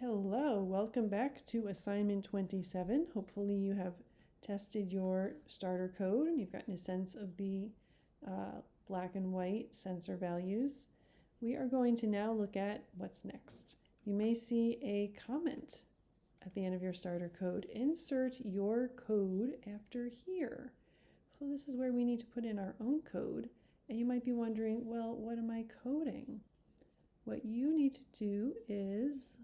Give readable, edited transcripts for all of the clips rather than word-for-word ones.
Hello, welcome back to assignment 27. Hopefully you have tested your starter code and you've gotten a sense of the black and white sensor values. We are going to now look at what's next. You may see a comment at the end of your starter code. Insert your code after here. So this is where we need to put in our own code. And you might be wondering, well, what am I coding? What you need to do is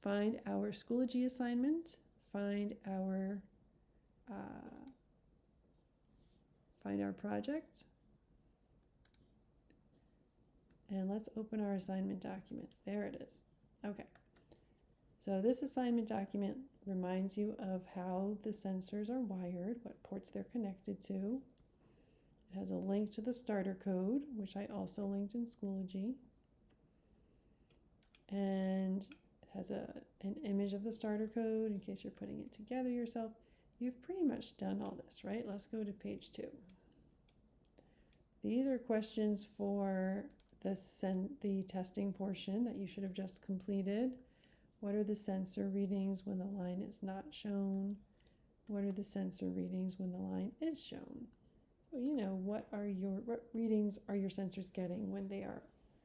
find our Schoology assignment, find our project, and let's open our assignment document. There it is. Okay, so this assignment document reminds you of how the sensors are wired, what ports they're connected to. It has a link to the starter code, which I also linked in Schoology, and has an image of the starter code in case you're putting it together yourself. You've pretty much done all this, right? Let's go to page 2. These are questions for the testing portion that you should have just completed. What are the sensor readings when the line is not shown? What are the sensor readings when the line is shown? So what readings are your sensors getting when they are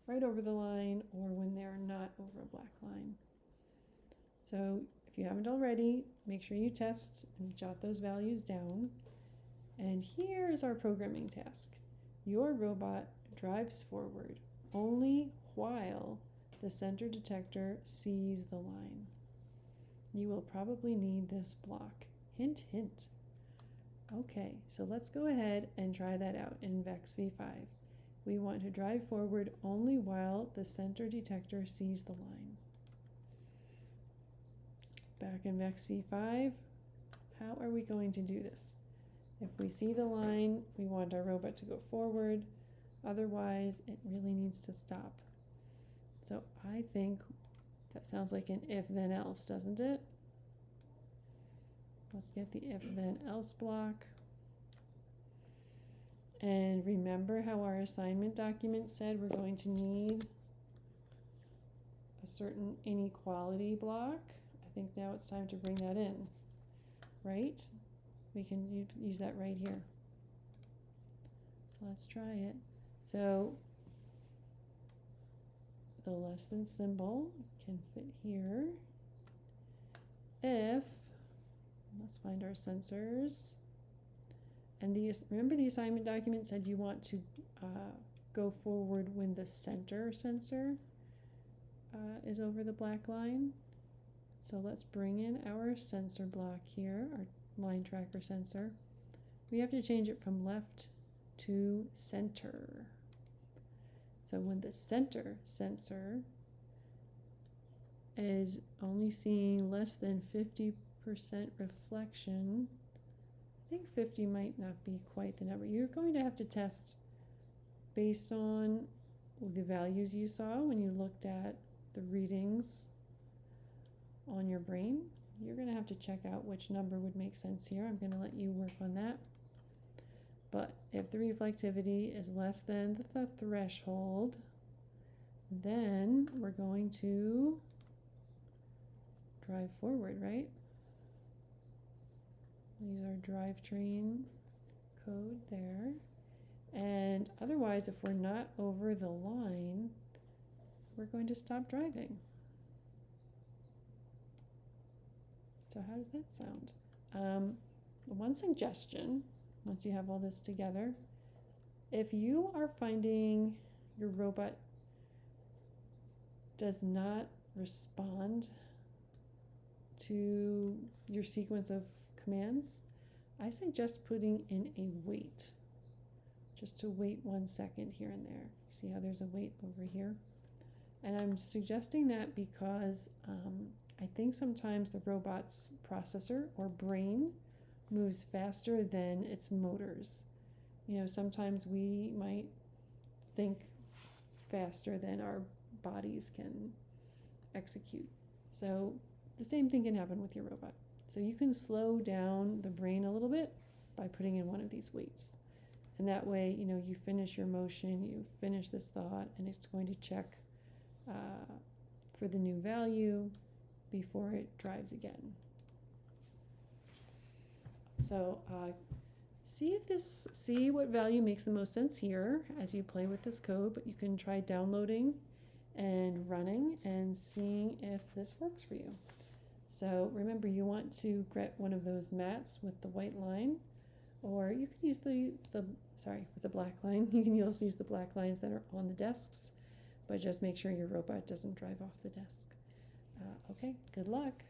right over the line or when they are not over a black line? So if you haven't already, make sure you test and jot those values down. And here is our programming task. Your robot drives forward only while the center detector sees the line. You will probably need this block. Hint, hint. Okay, so let's go ahead and try that out in VEX v5. We want to drive forward only while the center detector sees the line. Back in VEX v5, how are we going to do this? If we see the line, we want our robot to go forward. Otherwise, it really needs to stop. So I think that sounds like an if then else, doesn't it? Let's get the if then else block. And remember how our assignment document said we're going to need a certain inequality block? I think now it's time to bring that in, right? We can use that right here. Let's try it. So the less than symbol can fit here. If, let's find our sensors. And remember the assignment document said you want to go forward when the center sensor is over the black line. So let's bring in our sensor block here, our line tracker sensor. We have to change it from left to center. So when the center sensor is only seeing less than 50% reflection, I think 50 might not be quite the number. You're going to have to test based on the values you saw when you looked at the readings on your brain. You're going to have to check out which number would make sense here. I'm going to let you work on that. But if the reflectivity is less than the threshold, then we're going to drive forward, right? We'll use our drivetrain code there. And otherwise, if we're not over the line, we're going to stop driving. So how does that sound? One suggestion, once you have all this together, if you are finding your robot does not respond to your sequence of commands, I suggest putting in a wait, just to wait 1 second here and there. See how there's a wait over here? And I'm suggesting that because I think sometimes the robot's processor or brain moves faster than its motors. Sometimes we might think faster than our bodies can execute. So the same thing can happen with your robot. So you can slow down the brain a little bit by putting in one of these waits. And that way, you finish your motion, you finish this thought, and it's going to check for the new value before it drives again. So see what value makes the most sense here as you play with this code, but you can try downloading and running and seeing if this works for you. So remember, you want to get one of those mats with the white line, or you can use with the black line. You can also use the black lines that are on the desks, but just make sure your robot doesn't drive off the desk. Okay, good luck.